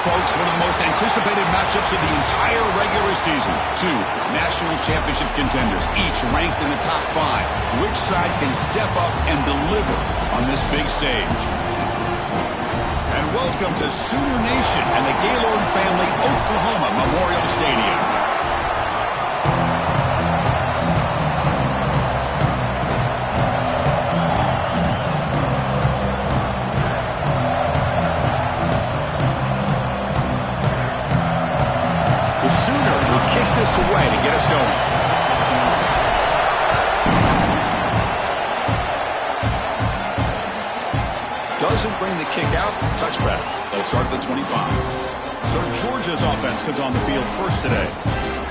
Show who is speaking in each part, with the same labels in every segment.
Speaker 1: folks, one of the most anticipated matchups of the entire regular season. Two national championship contenders, each ranked in the top 5. Which side can step up and deliver on this big stage? And welcome to Sooner Nation and the Gaylord Family Oklahoma Memorial Stadium. The Sooners will kick this away to get us going. Doesn't bring the kick out. Touchback. They'll start at the 25. So Georgia's offense comes on the field first today.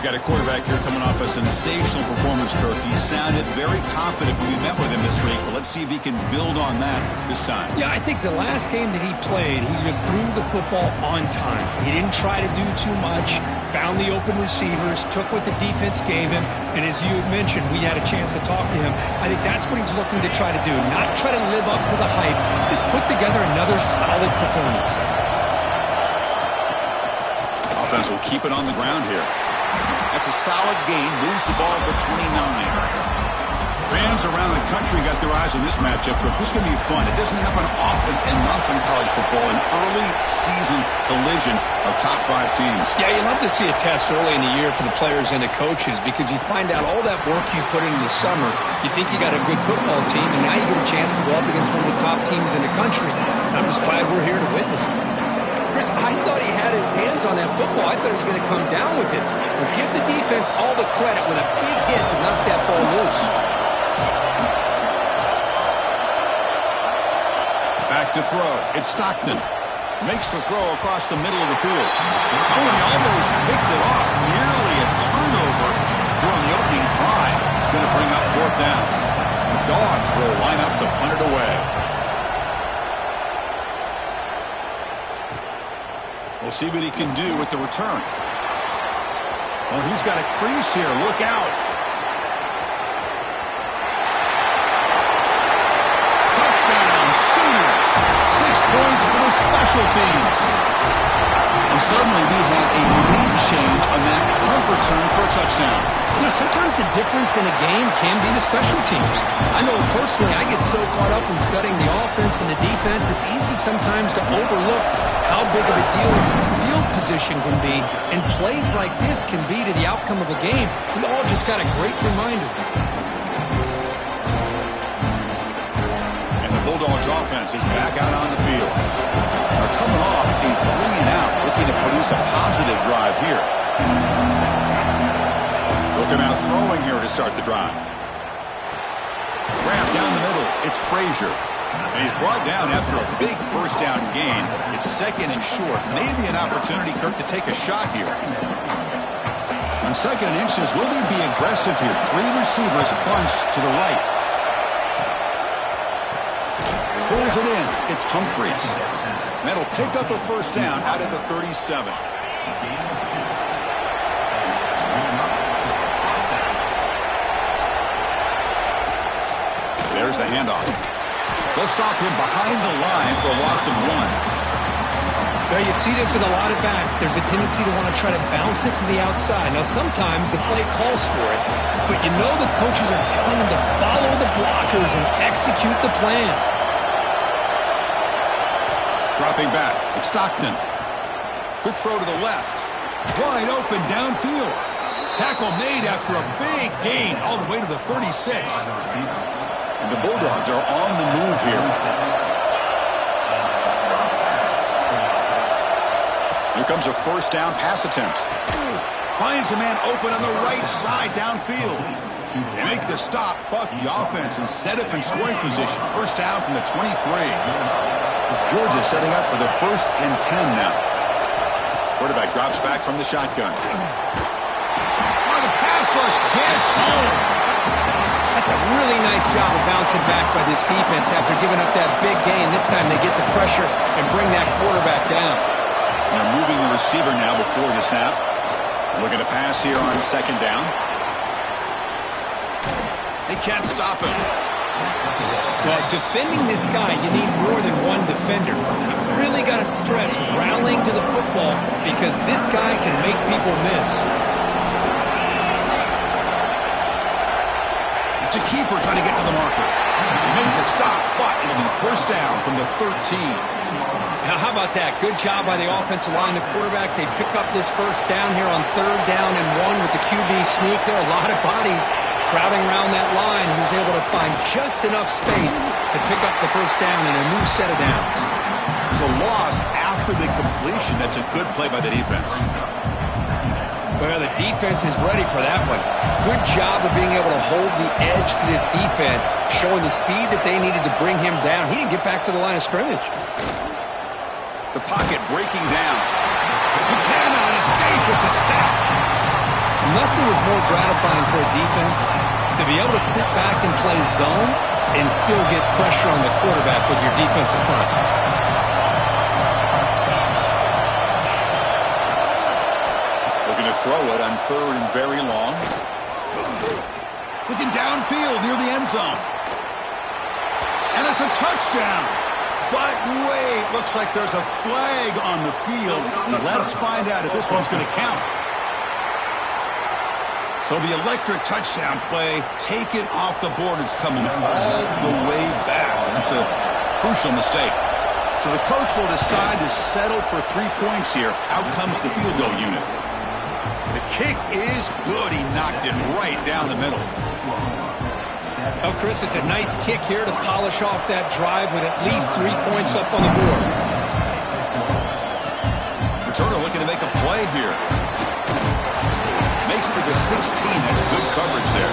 Speaker 1: Got a quarterback here coming off a sensational performance, Kirk. He sounded very confident when we met with him this week, but let's see if he can build on that this time.
Speaker 2: Yeah, I think the last game that he played, he just threw the football on time. He didn't try to do too much, found the open receivers, took what the defense gave him, and as you had mentioned, we had a chance to talk to him. I think that's what he's looking to try to do, not try to live up to the hype, just put together another solid performance.
Speaker 1: Offense will keep it on the ground here. That's a solid gain, moves the ball to the 29. Fans around the country got their eyes on this matchup, but this is going to be fun. It doesn't happen often enough in college football, an early season collision of top 5 teams.
Speaker 2: Yeah, you love to see a test early in the year for the players and the coaches because you find out all that work you put in the summer. You think you got a good football team, and now you get a chance to go up against one of the top teams in the country. I'm just glad we're here to witness it. Chris, I thought he had his hands on that football. I thought he was going to come down with it. But give the defense all the credit with a big hit to knock that ball loose.
Speaker 1: Back to throw. It's Stockton. Makes the throw across the middle of the field. Oh, and he almost picked it off. Nearly a turnover during the opening drive. It's going to bring up 4th down. The Dogs will line up to punt it away. We'll see what he can do with the return. Oh, he's got a crease here. Look out. Touchdown, Sooners. 6 points for the special teams. And suddenly we have a lead change on that punt return for a touchdown.
Speaker 2: You know, sometimes the difference in a game can be the special teams. I know personally I get so caught up in studying the offense and the defense, it's easy sometimes to overlook how big of a deal field position can be, and plays like this can be to the outcome of a game. We all just got a great reminder.
Speaker 1: And the Bulldogs offense is back out on the field. They're coming off a 3-and-out, looking to produce a positive drive here. Looking out throwing here to start the drive. Wrap down the middle. It's Frazier. And he's brought down after a big first down gain. It's 2nd and short. Maybe an opportunity, Kirk, to take a shot here. On 2nd and inches, will they be aggressive here? 3 receivers bunched to the right. Pulls it in. It's Humphreys. That'll pick up a first down out at the 37. There's the handoff. They'll stop him behind the line for a loss of 1.
Speaker 2: Now you see this with a lot of backs. There's a tendency to want to try to bounce it to the outside. Now sometimes the play calls for it, but you know the coaches are telling them to follow the blockers and execute the plan.
Speaker 1: Dropping back. It's Stockton. Quick throw to the left. Wide open downfield. Tackle made after a big gain all the way to the 36. And the Bulldogs are on the move here. Here comes a first down pass attempt. Finds a man open on the right side downfield. They make the stop, but the offense is set up in scoring position. First down from the 23. Georgia setting up for the 1st and 10 now. Quarterback drops back from the shotgun. Oh, the pass rush gets home.
Speaker 2: That's a really nice job of bouncing back by this defense after giving up that big gain. This time they get the pressure and bring that quarterback down.
Speaker 1: They're moving the receiver now before the snap. Looking to pass here on 2nd down. They can't stop him.
Speaker 2: Well, defending this guy, you need more than one defender. really got to stress rallying to the football because this guy can make people miss.
Speaker 1: It's a keeper trying to get to the marker. He made the stop, but it'll be first down from the 13.
Speaker 2: Now, how about that? Good job by the offensive line. The quarterback, they pick up this first down here on 3rd down and 1 with the QB sneak. There are a lot of bodies crowding around that line. He was able to find just enough space to pick up the first down in a new set of downs.
Speaker 1: There's a loss after the completion. That's a good play by the defense.
Speaker 2: Well, the defense is ready for that one. Good job of being able to hold the edge to this defense, showing the speed that they needed to bring him down. He didn't get back to the line of scrimmage.
Speaker 1: The pocket breaking down. He cannot escape. It's a sack.
Speaker 2: Nothing is more gratifying for a defense to be able to sit back and play zone and still get pressure on the quarterback with your defensive front.
Speaker 1: Looking to throw it on 3rd and very long. Looking downfield near the end zone. And it's a touchdown. But wait, looks like there's a flag on the field. Let's find out if this one's going to count. So the electric touchdown play, taken off the board. It's coming all the way back. That's a crucial mistake. So the coach will decide to settle for 3 points here. Out comes the field goal unit. The kick is good. He knocked it right down the middle.
Speaker 2: Oh, Chris, it's a nice kick here to polish off that drive with at least 3 points up on the board.
Speaker 1: Returner looking to make a play here. Makes it to the 16. That's good coverage there.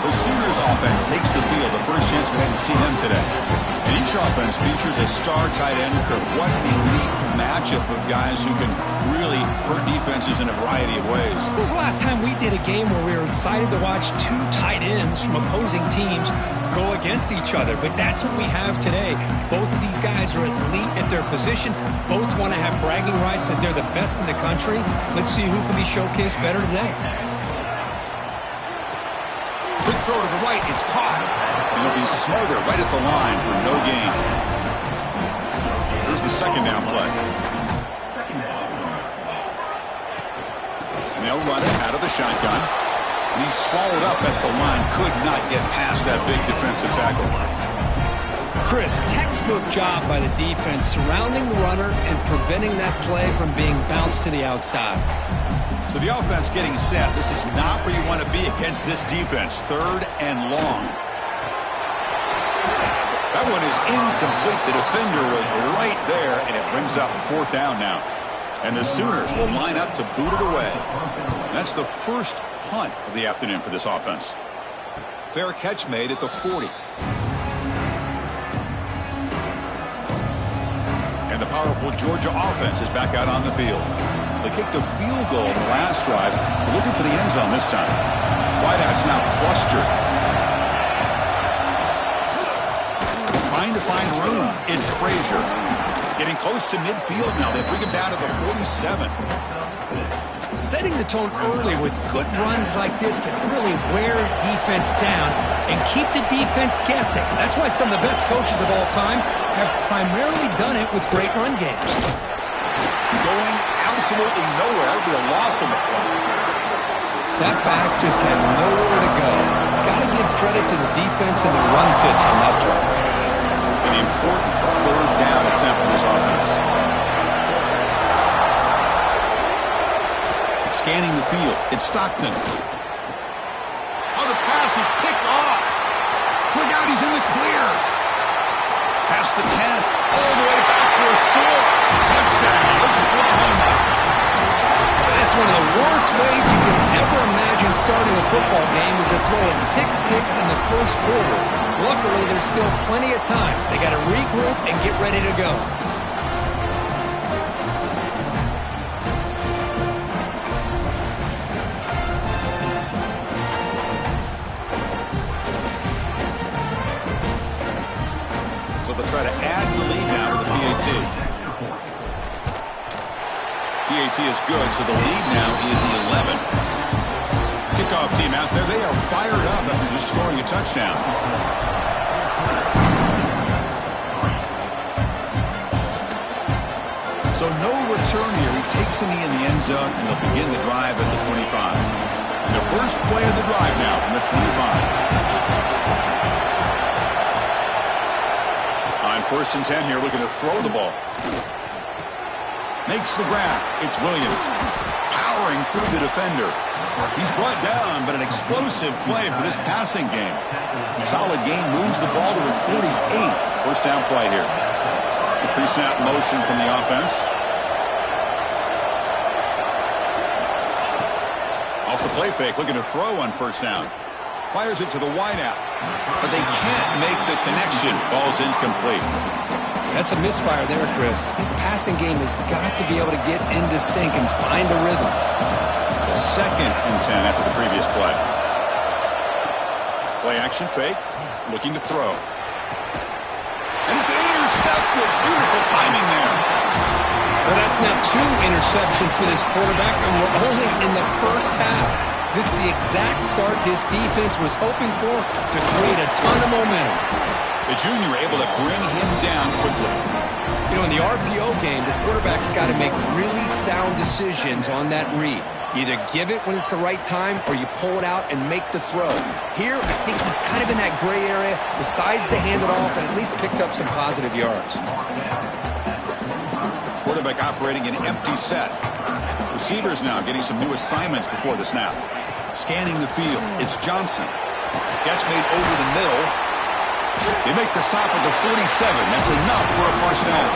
Speaker 1: The Sooners offense takes the field. The first chance we had to see them today. And each offense features a star tight end. What a neat matchup of guys who can really hurt defenses in a variety of ways.
Speaker 2: When was the last time we did a game where we were excited to watch 2 tight ends from opposing teams go against each other? But that's what we have today. Both of these guys are elite at their position. Both want to have bragging rights that they're the best in the country. Let's see who can be showcased better today.
Speaker 1: Quick throw to the right. It's caught. And it'll be smothered right at the line for no gain. Here's the second down play. And they'll run it out of the shotgun. And he's swallowed up at the line. Could not get past that big defensive tackle.
Speaker 2: Chris, textbook job by the defense surrounding the runner and preventing that play from being bounced to the outside.
Speaker 1: So the offense getting set. This is not where you want to be against this defense. 3rd and long. That one is incomplete. The defender was right there, and it brings up 4th down now. And the Sooners will line up to boot it away. And that's the first punt of the afternoon for this offense. Fair catch made at the 40. And the powerful Georgia offense is back out on the field. They kicked a field goal in the last drive. They're looking for the end zone this time. Wideouts now clustered. Trying to find room. It's Frazier. Getting close to midfield now. They bring him down to the 47.
Speaker 2: Setting the tone early with good runs like this can really wear defense down and keep the defense guessing. That's why some of the best coaches of all time have primarily done it with great run games.
Speaker 1: Going absolutely nowhere. That would be a loss on the play.
Speaker 2: That back just had nowhere to go. Got to give credit to the defense and the run fits on that play.
Speaker 1: An important 3rd down attempt for this offense. Scanning the field. It's Stockton. Oh, the pass is picked off. Look out, he's in the clear. Past the 10. All the way back for a score. Touchdown, Oklahoma.
Speaker 2: That's one of the worst ways you can ever imagine starting a football game is to throw a pick 6 in the first quarter. Luckily, there's still plenty of time. They got to regroup and get ready to go.
Speaker 1: Try to add the lead now to the PAT. PAT is good, so the lead now is 11. Kickoff team out there. They are fired up after just scoring a touchdown. So no return here. He takes a knee in the end zone, and they'll begin the drive at the 25. And the first play of the drive now from the 25. On 1st and 10 here, looking to throw the ball. Makes the grab. It's Williams. Powering through the defender. He's brought down, but an explosive play for this passing game. Solid gain, moves the ball to the 48. First down play here. The pre-snap motion from the offense. Off the play fake, looking to throw on 1st down. Fires it to the wideout, but they can't make the connection. Ball's incomplete.
Speaker 2: That's a misfire there, Chris. This passing game has got to be able to get into sync and find a rhythm.
Speaker 1: So 2nd and 10 after the previous play. Play action fake, looking to throw. And it's intercepted. Beautiful timing there.
Speaker 2: Well, that's now 2 interceptions for this quarterback, and we're only in the first half. This is the exact start this defense was hoping for to create a ton of momentum.
Speaker 1: The junior able to bring him down quickly.
Speaker 2: You know, in the RPO game, the quarterback's got to make really sound decisions on that read. Either give it when it's the right time or you pull it out and make the throw. Here, I think he's kind of in that gray area, decides to hand it off and at least picked up some positive yards.
Speaker 1: Quarterback operating an empty set. Receivers now getting some new assignments before the snap. Scanning the field. It's Johnson. Catch made over the middle. They make the stop at the 47. That's enough for a first down.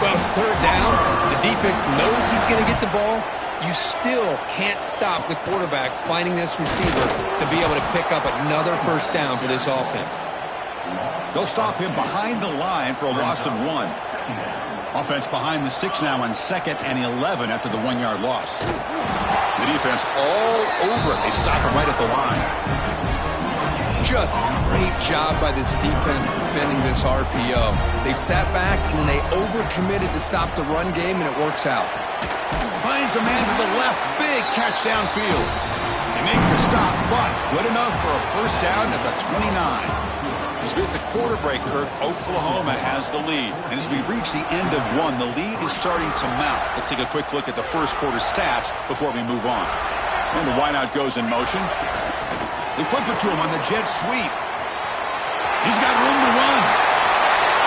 Speaker 2: Well, it's 3rd down. The defense knows he's going to get the ball. You still can't stop the quarterback finding this receiver to be able to pick up another first down for this offense.
Speaker 1: They'll stop him behind the line for a loss of 1. Offense behind the 6 now on 2nd and 11 after the 1-yard loss. The defense all over it. They stop him right at the line.
Speaker 2: Just great job by this defense defending this RPO. They sat back and then they overcommitted to stop the run game, and it works out.
Speaker 1: Finds a man to the left. Big catch downfield. They make the stop, but good enough for a first down at the 29. As we hit the quarter break, Kirk, Oklahoma has the lead. And as we reach the end of 1, the lead is starting to mount. Let's take a quick look at the first quarter stats before we move on. And the wideout goes in motion. They flip it to him on the jet sweep. He's got room to run.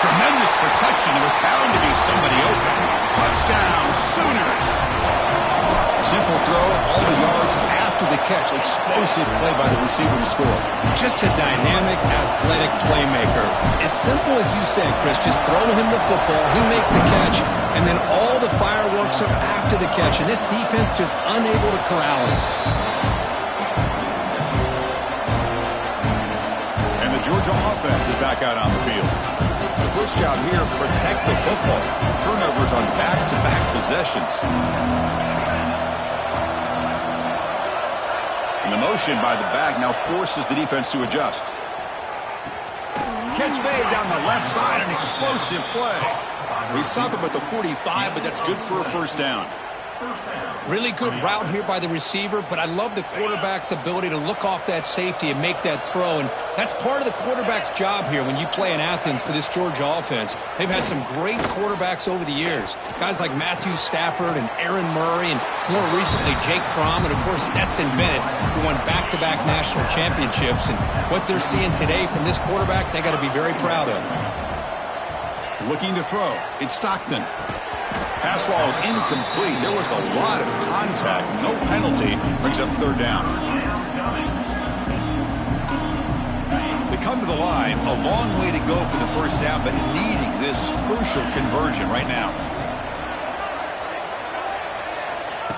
Speaker 1: Tremendous protection. There was bound to be somebody open. Touchdown, Sooners. Simple throw, all the yards after the catch. Explosive play by the receiver to score.
Speaker 2: Just a dynamic, athletic playmaker. As simple as you said, Chris, just throw him the football, he makes the catch, and then all the fireworks are after the catch. And this defense just unable to corral him.
Speaker 1: And the Georgia offense is back out on the field. The first job here, protect the football. Turnovers on back-to-back possessions. And the motion by the back now forces the defense to adjust. Catch made down the left side, an explosive play. They stop him at the 45, but that's good for a first down.
Speaker 2: Really good route here by the receiver, but I love the quarterback's ability to look off that safety and make that throw. And that's part of the quarterback's job here when you play in Athens for this Georgia offense. They've had some great quarterbacks over the years. Guys like Matthew Stafford and Aaron Murray and more recently Jake Fromm and, of course, Stetson Bennett, who won back-to-back national championships. And what they're seeing today from this quarterback, they got to be very proud of.
Speaker 1: Looking to throw. It's Stockton. Pass ball is incomplete. There was a lot of contact. No penalty. Brings up 3rd down. They come to the line. A long way to go for the first down, but needing this crucial conversion right now.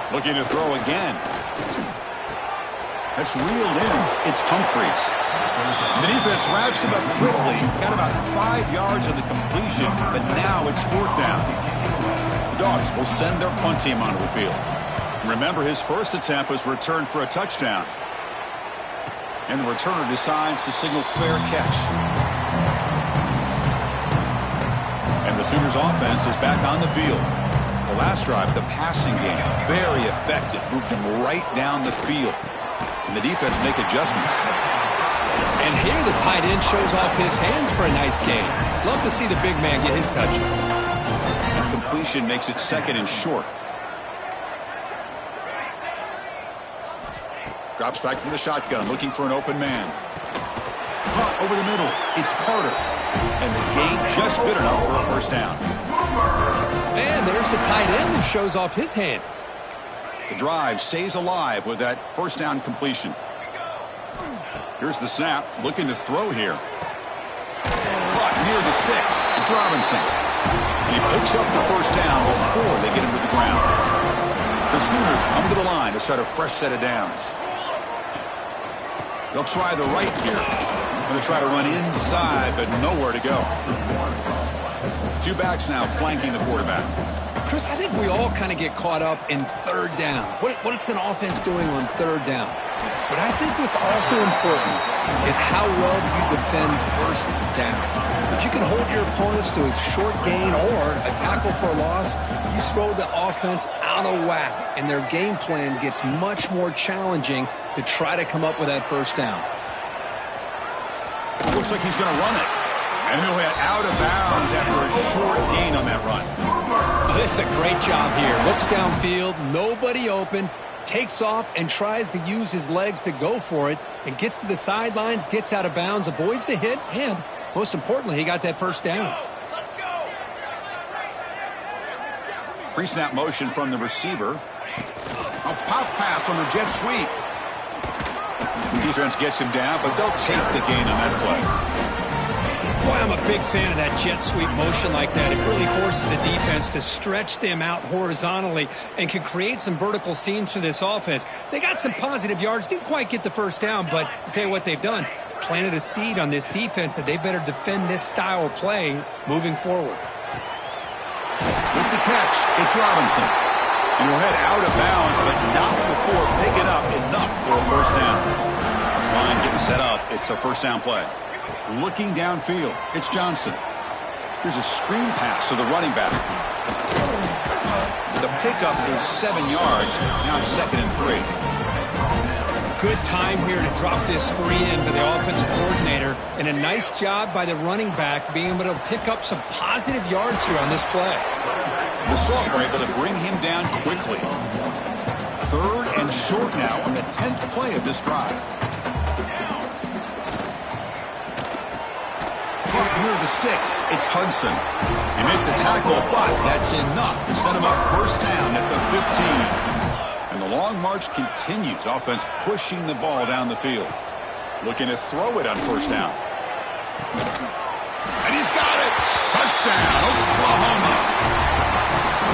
Speaker 1: Looking to throw again. That's reeled in. It's Humphreys. The defense wraps him up quickly. Got about 5 yards on the completion, but now it's 4th down. The Dogs will send their punt team onto the field. Remember, his first attempt was returned for a touchdown. And the returner decides to signal fair catch. And the Sooners offense is back on the field. The last drive, the passing game, very effective. Moved him right down the field. And the defense make adjustments.
Speaker 2: And here the tight end shows off his hands for a nice game. Love to see the big man get his touches.
Speaker 1: completion makes it 2nd and short. Drops back from the shotgun, looking for an open man. Caught over the middle. It's Carter. And the gain just good enough for a first down.
Speaker 2: And there's the tight end that shows off his hands.
Speaker 1: The drive stays alive with that first down completion. Here's the snap. Looking to throw here. Caught near the sticks. It's Robinson. And he picks up the first down before they get him to the ground. The Sooners come to the line to start a fresh set of downs. They'll try the right here. Going to try to run inside, but nowhere to go. 2 backs now flanking the quarterback.
Speaker 2: Chris, I think we all kind of get caught up in 3rd down. What's an offense doing on 3rd down? But I think what's also important is how well you defend 1st down. If you can hold your opponents to a short gain or a tackle for a loss, you throw the offense out of whack, and their game plan gets much more challenging to try to come up with that first down.
Speaker 1: Looks like he's going to run it. And he'll hit out of bounds after a short gain on that run.
Speaker 2: This is a great job here. Looks downfield, nobody open, takes off and tries to use his legs to go for it, and gets to the sidelines, gets out of bounds, avoids the hit, and most importantly, he got that first down.
Speaker 1: Pre-snap motion from the receiver. A pop pass on the jet sweep. The defense gets him down, but they'll take the gain on that play.
Speaker 2: Boy, I'm a big fan of that jet sweep motion like that. It really forces the defense to stretch them out horizontally and can create some vertical seams for this offense. They got some positive yards, didn't quite get the first down, but I'll tell you what they've done. Planted a seed on this defense that they better defend this style of play moving forward.
Speaker 1: With the catch, it's Robinson. And he'll head out of bounds, but not before picking up enough for a first down. This line getting set up. It's a first down play. Looking downfield, it's Johnson. Here's a screen pass to the running back. The pickup is 7 yards. Now it's 2nd and 3.
Speaker 2: Good time here to drop this screen by the offensive coordinator, and a nice job by the running back being able to pick up some positive yards here on this play.
Speaker 1: The sophomore able to bring him down quickly. 3rd and short now on the 10th play of this drive. Near the sticks, it's Hudson. They make the tackle, but that's enough to set him up first down at the 15. And the long march continues. Offense pushing the ball down the field. Looking to throw it on first down. And he's got it! Touchdown, Oklahoma!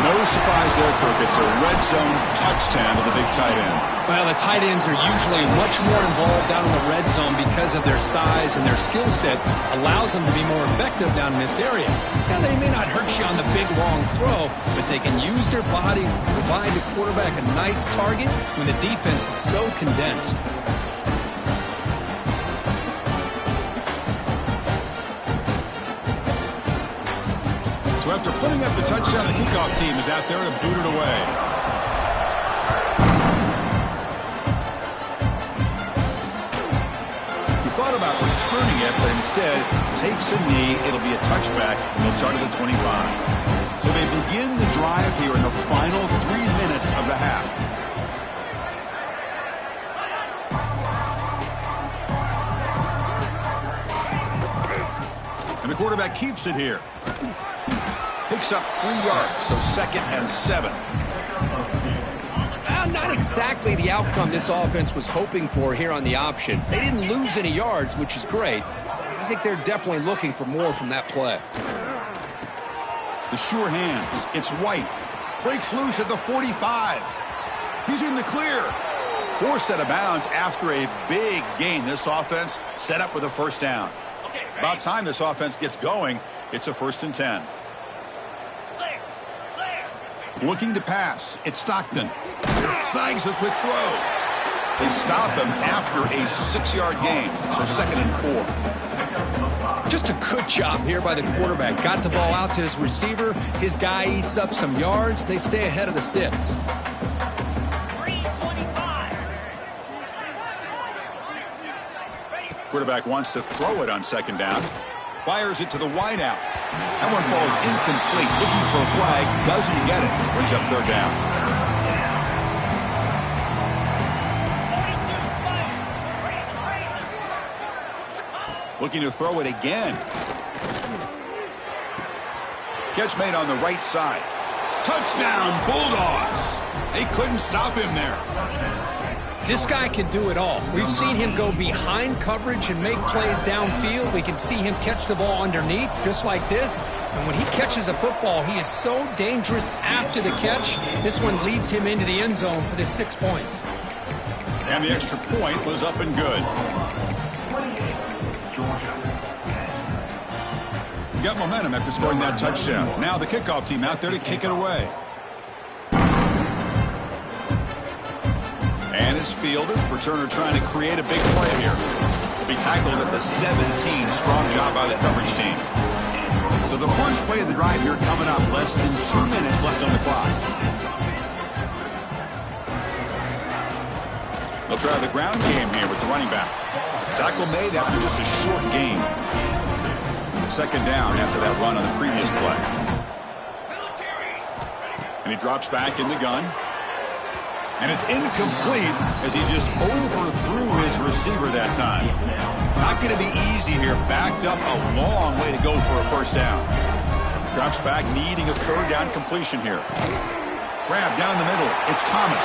Speaker 1: No surprise there, Kirk. It's a red zone touchdown to the big tight end.
Speaker 2: Well, the tight ends are usually much more involved down in the red zone because of their size, and their skill set allows them to be more effective down in this area. Now, they may not hurt you on the big, long throw, but they can use their bodies to provide the quarterback a nice target when the defense is so condensed.
Speaker 1: So after putting up the touchdown, the kickoff team is out there to boot it away. He thought about returning it, but instead takes a knee. It'll be a touchback, and they'll start at the 25. So they begin the drive here in the final 3 minutes of the half. And the quarterback keeps it here. Picks up 3 yards, so 2nd and 7.
Speaker 2: Not exactly the outcome this offense was hoping for here on the option. They didn't lose any yards, which is great. I think they're definitely looking for more from that play.
Speaker 1: The sure hands. It's White. Breaks loose at the 45. He's in the clear. 4th set of bounds after a big gain. This offense set up with a first down. About time this offense gets going. It's a 1st and 10. Looking to pass. It's Stockton. Snags the quick throw. They stop him after a 6-yard gain. So 2nd and 4.
Speaker 2: Just a good job here by the quarterback. Got the ball out to his receiver. His guy eats up some yards. They stay ahead of the sticks.
Speaker 1: Quarterback wants to throw it on 2nd down. Fires it to the wideout. That one falls incomplete. Looking for a flag. Doesn't get it. Brings up third down. Looking to throw it again. Catch made on the right side. Touchdown, Bulldogs. They couldn't stop him there.
Speaker 2: This guy can do it all. We've seen him go behind coverage and make plays downfield. We can see him catch the ball underneath, just like this. And when he catches a football, he is so dangerous after the catch. This one leads him into the end zone for the 6 points.
Speaker 1: And the extra point was up and good. Got momentum after scoring that touchdown. Now the kickoff team out there to kick it away. And it's fielded. Returner trying to create a big play here. Will be tackled at the 17. Strong job by the coverage team. So the first play of the drive here coming up. Less than 2 minutes left on the clock. They'll try the ground game here with the running back. Tackle made after just a short gain. Second down after that run on the previous play. And he drops back in the gun. And it's incomplete as he just overthrew his receiver that time. Not going to be easy here. Backed up a long way to go for a first down. Drops back, needing a third down completion here. Grab down the middle. It's Thomas.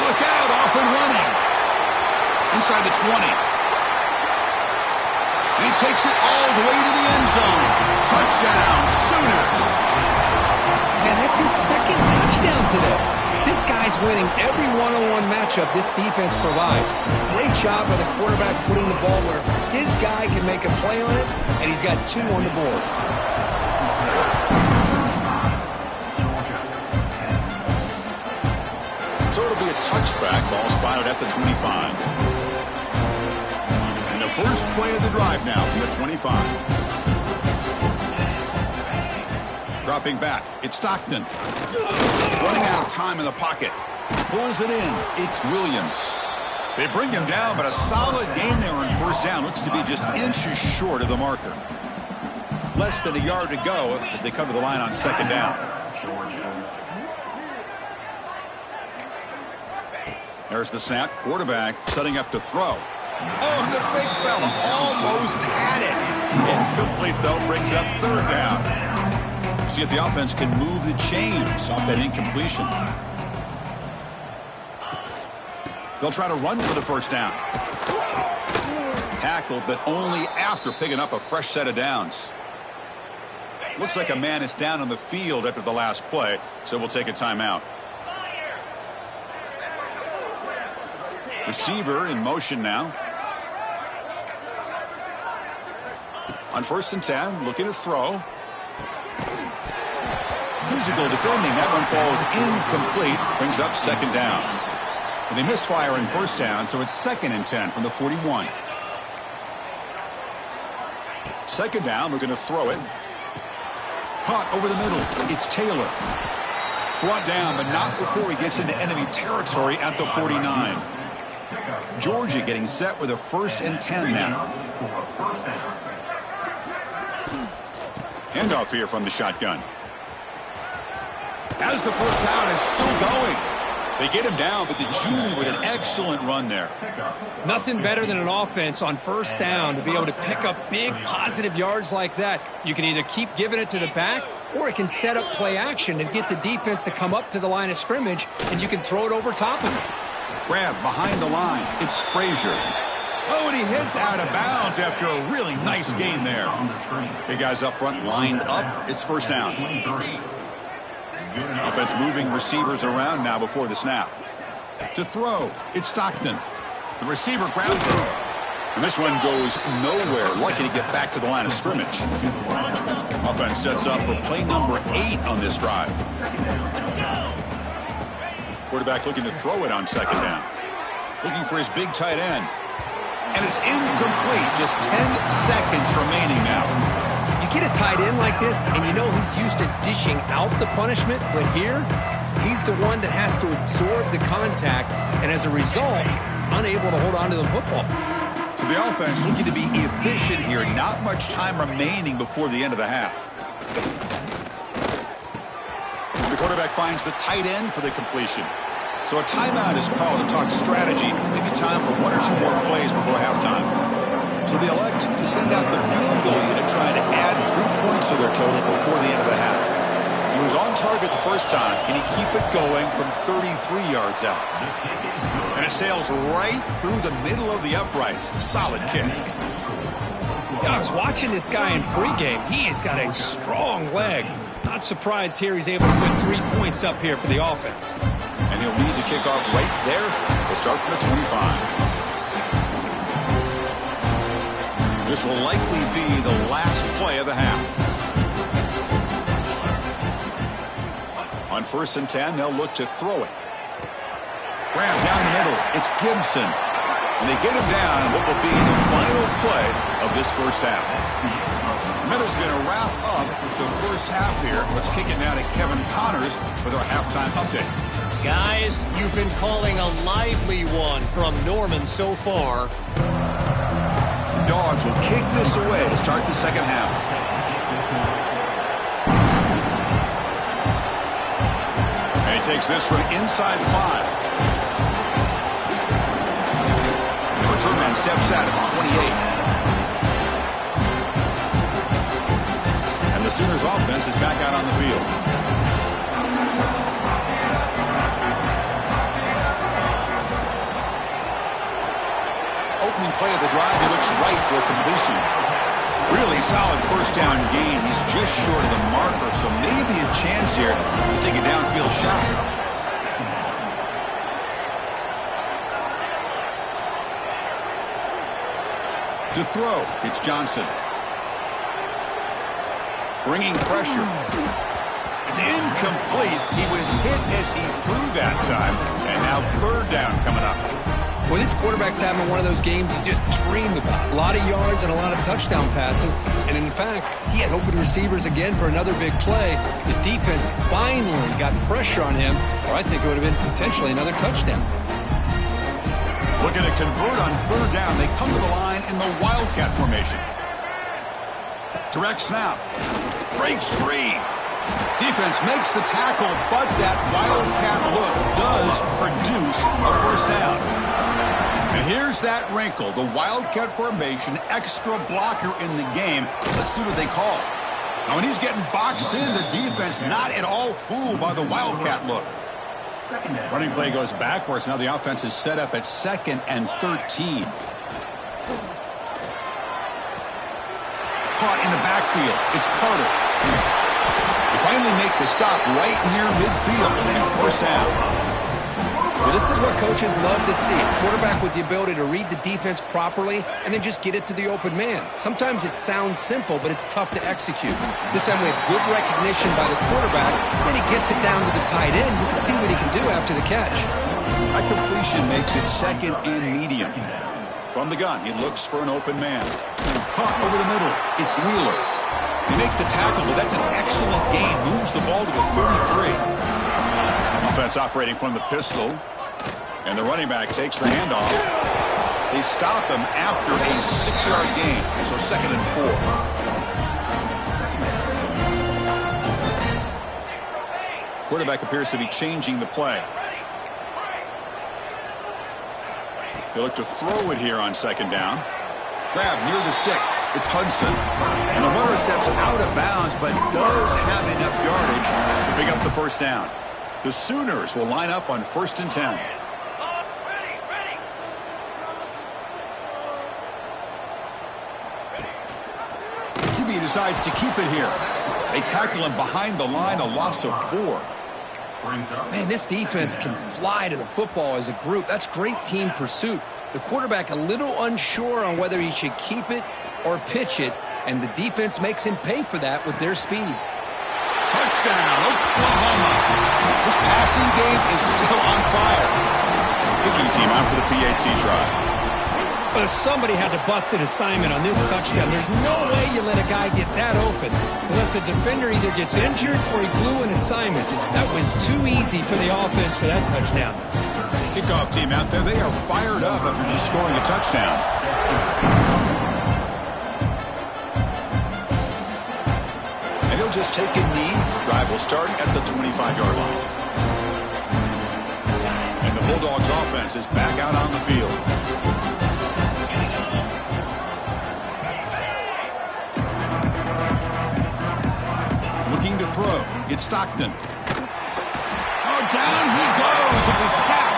Speaker 1: Look out, off and running. Inside the 20. He takes it all the way to the end zone. Touchdown, Sooners.
Speaker 2: Man, that's his second touchdown today. This guy's winning every one-on-one matchup this defense provides. Great job by the quarterback putting the ball where his guy can make a play on it, and he's got 2 on the board.
Speaker 1: So it'll be a touchback. Ball spotted at the 25. And the first play of the drive now from the 25. Dropping back. It's Stockton. Running out of time in the pocket. Pulls it in. It's Williams. They bring him down, but a solid gain there on first down. Looks to be just inches short of the marker. Less than a yard to go as they come to the line on second down. There's the snap. Quarterback setting up to throw. Oh, the big fella almost had it. Incomplete, though, brings up third down. See if the offense can move the chains off that incompletion. They'll try to run for the first down. Tackled, but only after picking up a fresh set of downs. Looks like a man is down on the field after the last play, so we'll take a timeout. Receiver in motion now. On 1st and 10, looking to throw. Physical defending. That one falls incomplete. Brings up second down. And they misfire in first down, so it's 2nd and 10 from the 41. Second down, looking to throw it. Caught over the middle. It's Taylor. Brought down, but not before he gets into enemy territory at the 49. Georgia getting set with a 1st and 10 now. Handoff here from the shotgun. As the first down is still going. They get him down, but the junior with an excellent run there.
Speaker 2: Nothing better than an offense on first down to be able to pick up big positive yards like that. You can either keep giving it to the back, or it can set up play action and get the defense to come up to the line of scrimmage, and you can throw it over top of it.
Speaker 1: Grab behind the line. It's Frazier. Oh, and he hits out of bounds after a really nice gain there. Big guys up front lined up. It's first down. Offense moving receivers around now before the snap. To throw, it's Stockton. The receiver grabs it. And this one goes nowhere. Lucky to get back to the line of scrimmage. Offense sets up for play number 8 on this drive. Quarterback looking to throw it on second down. Looking for his big tight end. And it's incomplete. Just 10 seconds remaining now.
Speaker 2: You get a tight end like this, and you know he's used to dishing out the punishment, but here, he's the one that has to absorb the contact, and as a result, he's unable to hold on to the football.
Speaker 1: So the offense looking to be efficient here. Not much time remaining before the end of the half. The quarterback finds the tight end for the completion. So a timeout is called to talk strategy. Maybe time for one or two more plays before halftime. So they elect to send out the field goal unit, trying to add 3 points to their total before the end of the half. He was on target the first time. Can he keep it going from 33 yards out? And it sails right through the middle of the uprights. Solid kick.
Speaker 2: Yeah, I was watching this guy in pregame. He has got a strong leg. Not surprised here he's able to put 3 points up here for the offense.
Speaker 1: And he'll lead the kickoff right there. We'll start from the 25. This will likely be the last play of the half. On 1st and 10, they'll look to throw it. Graham down the middle. It's Gibson. And they get him down in what will be the final play of this first half. Meadow's going to wrap up with the first half here. Let's kick it now to Kevin Connors with our halftime update.
Speaker 3: Guys, you've been calling a lively one from Norman so far.
Speaker 1: The Dogs will kick this away to start the second half. And he takes this from inside the 5. The return man steps out at the 28. The Sooners offense is back out on the field. Opening play of the drive, he looks right for a completion. Really solid first down gain. He's just short of the marker, so maybe a chance here to take a downfield shot. To throw, it's Johnson. Bringing pressure. It's incomplete. He was hit as he threw that time. And now 3rd down coming up.
Speaker 2: Well, this quarterback's having one of those games you just dreamed about. A lot of yards and a lot of touchdown passes. And in fact, he had open receivers again for another big play. The defense finally got pressure on him, or I think it would have been potentially another touchdown.
Speaker 1: Looking to convert on 3rd down. They come to the line in the Wildcat formation. Direct snap. Breaks free. Defense makes the tackle, but that Wildcat look does produce a first down. And here's that wrinkle. The Wildcat formation, extra blocker in the game. Let's see what they call. Now, when he's getting boxed in, the defense not at all fooled by the Wildcat look. Running play goes backwards. Now the offense is set up at 2nd and 13. Caught in the backfield. It's Carter. They finally make the stop right near midfield and 1st down.
Speaker 2: Well, this is what coaches love to see. A quarterback with the ability to read the defense properly and then just get it to the open man. Sometimes it sounds simple, but it's tough to execute. This time we have good recognition by the quarterback. Then he gets it down to the tight end. You can see what he can do after the catch.
Speaker 1: That completion makes it 2nd and medium. From the gun, he looks for an open man. Caught over the middle. It's Wheeler. They make the tackle, but that's an excellent gain. Moves the ball to the 33. Offense operating from the pistol. And the running back takes the handoff. They stop him after a 6-yard gain. So 2nd and 4. Quarterback appears to be changing the play. They look to throw it here on 2nd down. Grab near the sticks. It's Hudson. And the runner steps out of bounds, but does have enough yardage to pick up the 1st down. The Sooners will line up on 1st and 10. QB decides to keep it here. They tackle him behind the line, a loss of 4.
Speaker 2: Man, this defense can fly to the football as a group. That's great team pursuit. The quarterback a little unsure on whether he should keep it or pitch it, and the defense makes him pay for that with their speed.
Speaker 1: Touchdown, Oklahoma. This passing game is still on fire. Kicking team out for the PAT try.
Speaker 2: But somebody had to bust an assignment on this touchdown. There's no way you let a guy get that open unless the defender either gets injured or he blew an assignment. That was too easy for the offense for that touchdown.
Speaker 1: Kickoff team out there, they are fired up after just scoring a touchdown. And he'll just take a knee. Drive will start at the 25-yard line. And the Bulldogs offense is back out on the field. Looking to throw. It's Stockton. Oh, down he goes. It's a sack.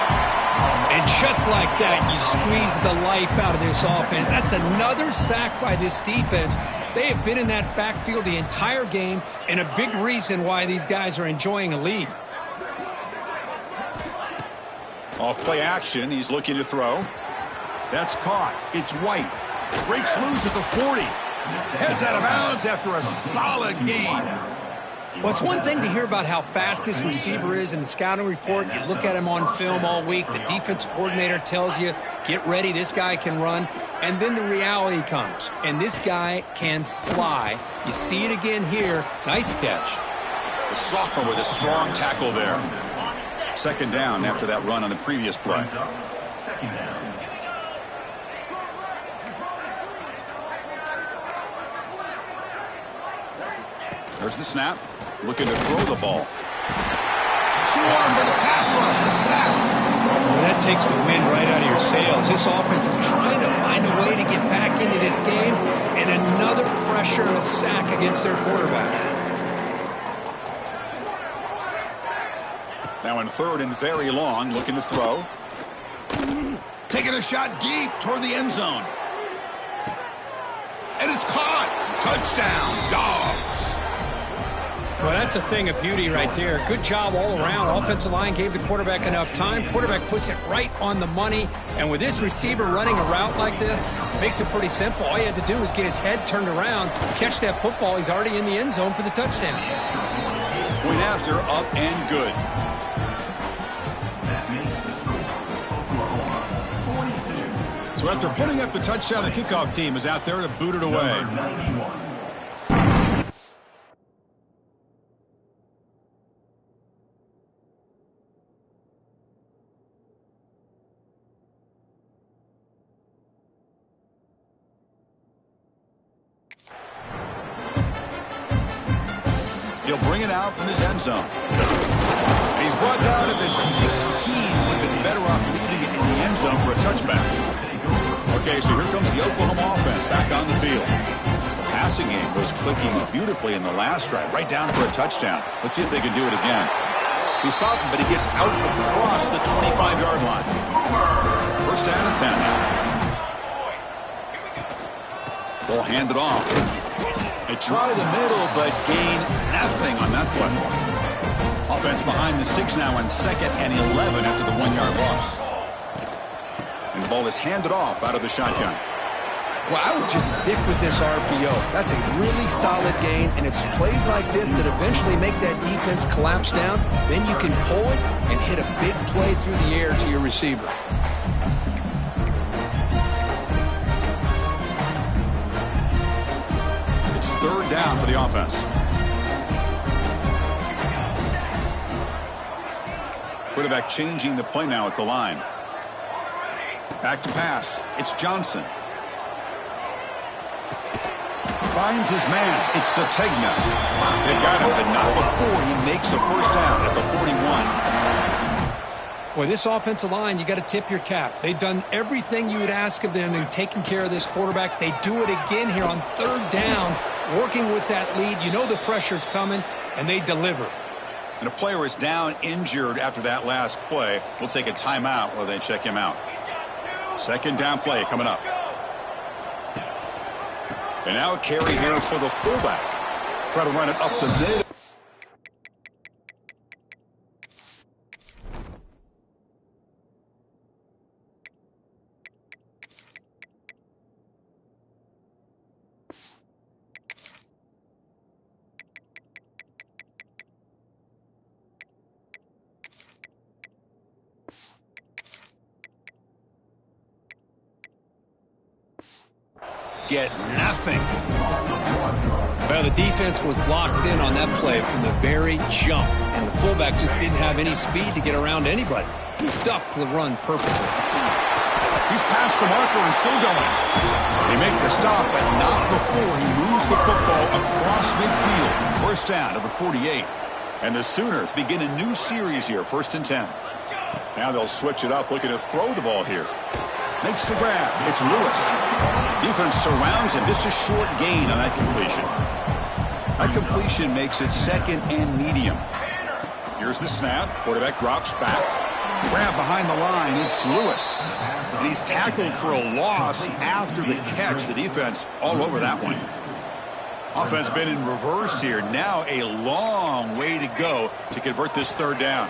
Speaker 2: And just like that, you squeeze the life out of this offense. That's another sack by this defense. They have been in that backfield the entire game, and a big reason why these guys are enjoying a lead.
Speaker 1: Off play action, he's looking to throw. That's caught. It's White. Breaks loose at the 40. Heads out of bounds after a solid gain.
Speaker 2: Well, it's one thing to hear about how fast this receiver is in the scouting report. You look at him on film all week. The defense coordinator tells you, get ready, this guy can run. And then the reality comes, and this guy can fly. You see it again here. Nice catch.
Speaker 1: The sophomore with a strong tackle there. Second down after that run on the previous play. There's the snap. Looking to throw the ball. Swarm for the pass rush. A sack.
Speaker 2: Well, that takes the wind right out of your sails. This offense is trying to find a way to get back into this game, and another pressure and a sack against their quarterback.
Speaker 1: Now in third and very long, looking to throw. Taking a shot deep toward the end zone. And it's caught. Touchdown, Dogs.
Speaker 2: Well, that's a thing of beauty right there. Good job all around. Offensive line gave the quarterback enough time. Quarterback puts it right on the money. And with this receiver running a route like this, makes it pretty simple. All you had to do was get his head turned around, catch that football. He's already in the end zone for the touchdown.
Speaker 1: Point after, up and good. So after putting up the touchdown, the kickoff team is out there to boot it away. He'll bring it out from his end zone. And he's brought down at the 16. Would have been better off leaving it in the end zone for a touchback. Okay, so here comes the Oklahoma offense back on the field. The passing game was clicking beautifully in the last drive, right down for a touchdown. Let's see if they can do it again. He stopped him, but he gets out across the 25-yard line. First down and 10 now. Ball handed off. They try the middle, but gain nothing on that play. Offense behind the 6 now on 2nd and 11 after the 1-yard loss. And the ball is handed off out of the shotgun.
Speaker 2: Well, I would just stick with this RPO. That's a really solid game, and it's plays like this that eventually make that defense collapse down. Then you can pull it and hit a big play through the air to your receiver.
Speaker 1: Third down for the offense. Quarterback changing the play now at the line. Back to pass. It's Johnson. Finds his man. It's Sategna. They got him, but not before he makes a first down at the 41.
Speaker 2: Boy, this offensive line, you got to tip your cap. They've done everything you would ask of them in taking care of this quarterback. They do it again here on third down, working with that lead. You know the pressure's coming, and they deliver.
Speaker 1: And a player is down injured after that last play. We'll take a timeout while they check him out. Second down play coming up. And now a carry here for the fullback. Try to run it up the middle. Get nothing.
Speaker 2: Well, the defense was locked in on that play from the very jump, and the fullback just didn't have any speed to get around anybody. Stuffed the run perfectly.
Speaker 1: He's past the marker and still going. They make the stop, but not before he moves the football across midfield. First down to the 48. And the Sooners begin a new series here, 1st and 10. Now they'll switch it up, looking to throw the ball here. Makes the grab. It's Lewis. Defense surrounds him. Just a short gain on that completion. That completion makes it 2nd and medium. Here's the snap. Quarterback drops back. Grab behind the line. It's Lewis. And he's tackled for a loss after the catch. The defense all over that one. Offense been in reverse here. Now a long way to go to convert this 3rd down.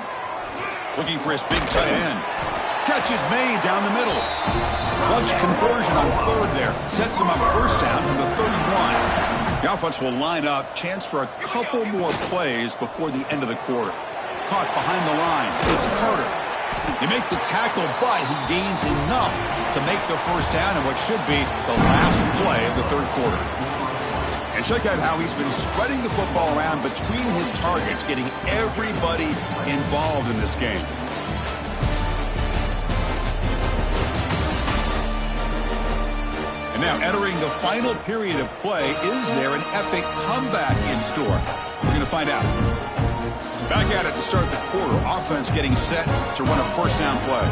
Speaker 1: Looking for his big tight end. Catch is made down the middle. Clutch conversion on 3rd there. Sets him up 1st down from the 31. The offense will line up. Chance for a couple more plays before the end of the quarter. Caught behind the line. It's Carter. They make the tackle, but he gains enough to make the 1st down in what should be the last play of the 3rd quarter. And check out how he's been spreading the football around between his targets, getting everybody involved in this game. And now entering the final period of play, is there an epic comeback in store? We're going to find out. Back at it to start the quarter. Offense getting set to run a 1st down play.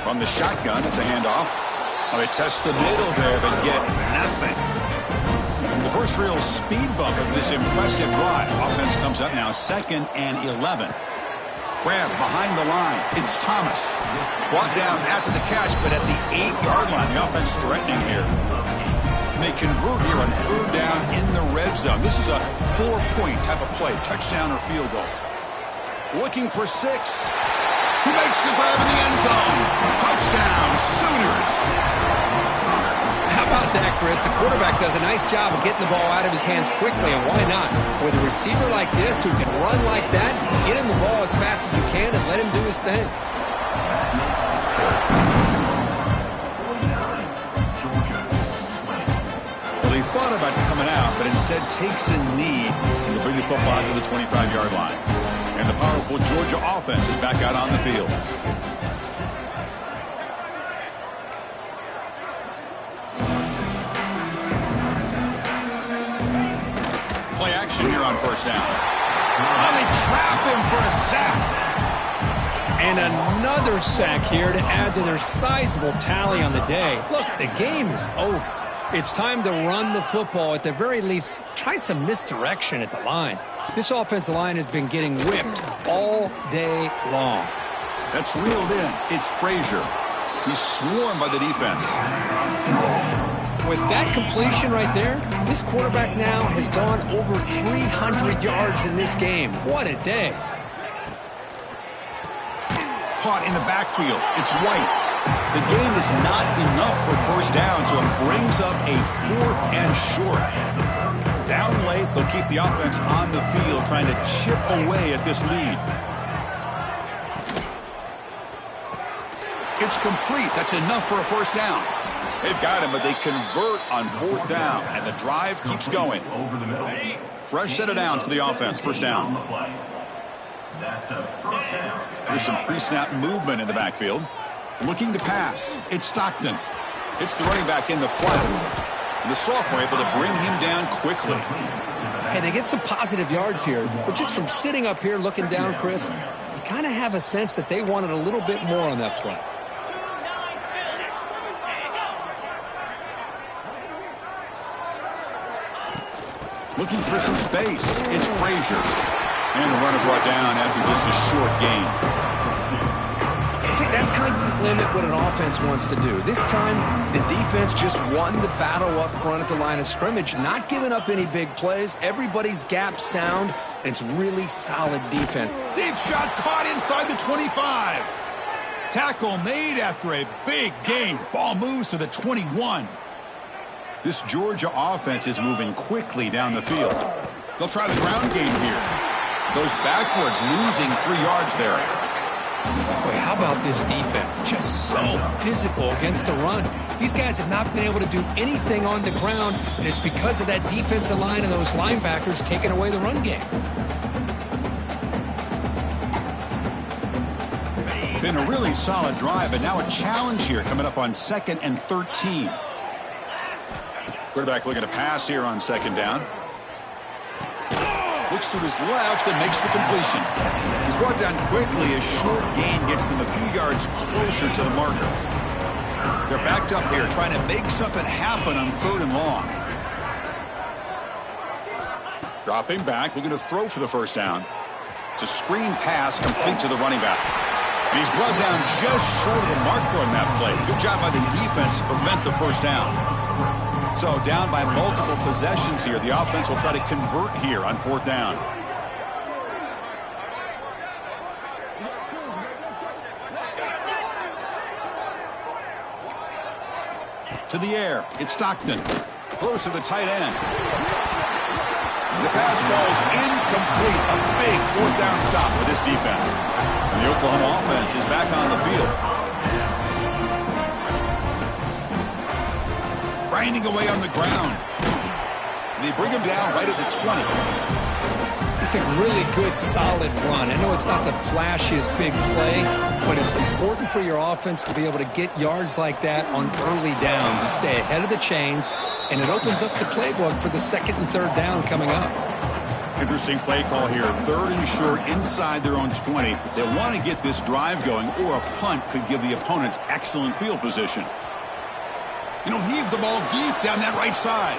Speaker 1: From the shotgun, it's a handoff. Well, they test the middle there, but get nothing. The first real speed bump of this impressive drive. Offense comes up now 2nd and 11. Grab behind the line. It's Thomas. Brought down after the catch, but at the 8-yard line. The offense threatening here. And they convert here on 3rd down in the red zone. This is a 4-point type of play. Touchdown or field goal. Looking for 6. He makes the grab in the end zone. Touchdown, Sooners.
Speaker 2: How about that, Chris? The quarterback does a nice job of getting the ball out of his hands quickly, and why not? With a receiver like this who can run like that, get him the ball as fast as you can and let him do his thing.
Speaker 1: Well, he thought about coming out, but instead takes a knee to bring the football to the 25-yard line. And the powerful Georgia offense is back out on the field. Play action here on 1st down. Oh, they trap him for a sack.
Speaker 2: And another sack here to add to their sizable tally on the day. Look, the game is over. It's time to run the football. At the very least, try some misdirection at the line. This offensive line has been getting whipped all day long.
Speaker 1: That's reeled in. It's Frazier. He's swarmed by the defense.
Speaker 2: With that completion right there, this quarterback now has gone over 300 yards in this game. What a day.
Speaker 1: Caught in the backfield. It's White. The game is not enough for 1st down, so it brings up a 4th and short. Down late, they'll keep the offense on the field, trying to chip away at this lead. It's complete. That's enough for a 1st down. They've got him, but they convert on 4th down, and the drive keeps going. Fresh set of downs for the offense. 1st down. There's some pre-snap movement in the backfield. Looking to pass. It's Stockton. It's the running back in the flat. The sophomore able to bring him down quickly.
Speaker 2: Hey, they get some positive yards here, but just from sitting up here looking down, Chris, you kind of have a sense that they wanted a little bit more on that play.
Speaker 1: Looking for some space. It's Frazier. And the runner brought down after just a short gain.
Speaker 2: See, that's how you limit what an offense wants to do. This time, the defense just won the battle up front at the line of scrimmage, not giving up any big plays. Everybody's gap sound. It's really solid defense.
Speaker 1: Deep shot caught inside the 25. Tackle made after a big gain. Ball moves to the 21. This Georgia offense is moving quickly down the field. They'll try the ground game here. Goes backwards, losing 3 yards there.
Speaker 2: Boy, how about this defense? Just so physical against the run. These guys have not been able to do anything on the ground, and it's because of that defensive line and those linebackers taking away the run game.
Speaker 1: Been a really solid drive, and now a challenge here coming up on 2nd and 13. Quarterback looking to pass here on 2nd down. Looks to his left and makes the completion. He's brought down quickly. A short gain gets them a few yards closer to the marker. They're backed up here trying to make something happen on 3rd and long. Dropping back, looking to throw for the first down. It's a screen pass complete to the running back. And he's brought down just short of the marker on that play. Good job by the defense to prevent the first down. So down by multiple possessions here. The offense will try to convert here on 4th down. To the air. It's Stockton. Close to the tight end. The pass ball's incomplete. A big 4th down stop for this defense. And the Oklahoma offense is back on the field. Grinding away on the ground. And they bring him down right at the 20.
Speaker 2: It's a really good, solid run. I know it's not the flashiest big play, but it's important for your offense to be able to get yards like that on early downs. You stay ahead of the chains, and it opens up the playbook for the 2nd and 3rd down coming up.
Speaker 1: Interesting play call here. 3rd and short inside their own 20. They want to get this drive going, or a punt could give the opponents excellent field position. And he'll heave the ball deep down that right side.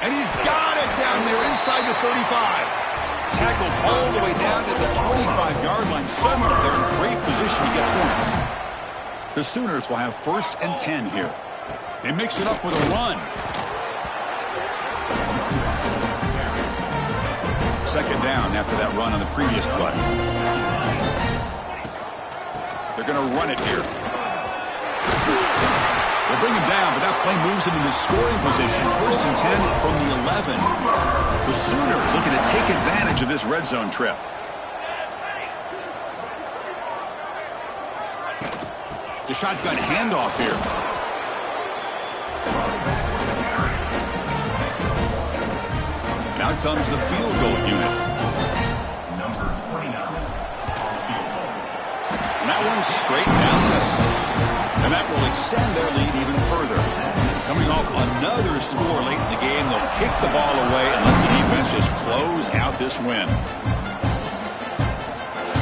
Speaker 1: And he's got it down there inside the 35. Tackled all the way down to the 25-yard line. Somewhere they're in great position to get points. The Sooners will have 1st and 10 here. They mix it up with a run. 2nd down after that run on the previous play. They're going to run it here. They'll bring him down, but that play moves him into scoring position. 1st and 10 from the 11. The Sooners looking to take advantage of this red zone trip. The shotgun handoff here. And out comes the field goal unit.
Speaker 4: Number 29.
Speaker 1: And that one's straight down. And that will extend their lead even further. Coming off another score late in the game, they'll kick the ball away and let the defense just close out this win.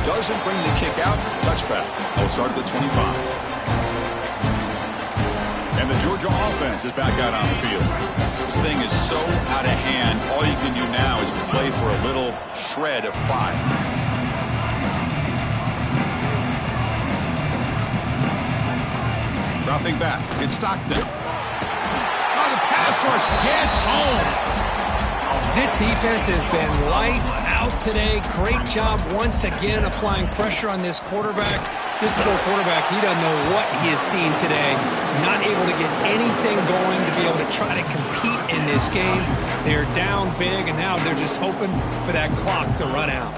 Speaker 1: Doesn't bring the kick out. Touchback. They'll start at the 25. And the Georgia offense is back out on the field. This thing is so out of hand. All you can do now is play for a little shred of pride. Dropping back. It's Stockton. Oh, the pass rush gets home.
Speaker 2: This defense has been lights out today. Great job once again applying pressure on this quarterback. This poor quarterback, he doesn't know what he has seen today. Not able to get anything going to be able to try to compete in this game. They're down big, and now they're just hoping for that clock to run out.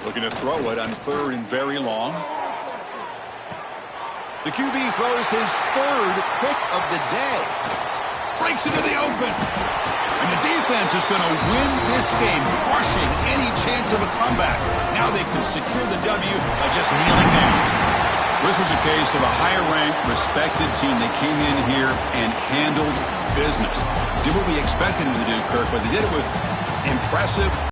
Speaker 1: Looking to throw it on 3rd and very long. The QB throws his 3rd pick of the day. Breaks into the open. And the defense is going to win this game, crushing any chance of a comeback. Now they can secure the W by just kneeling down. This was a case of a higher-ranked, respected team. They came in here and handled business. Did what we expected them to do, Kirk, but they did it with impressive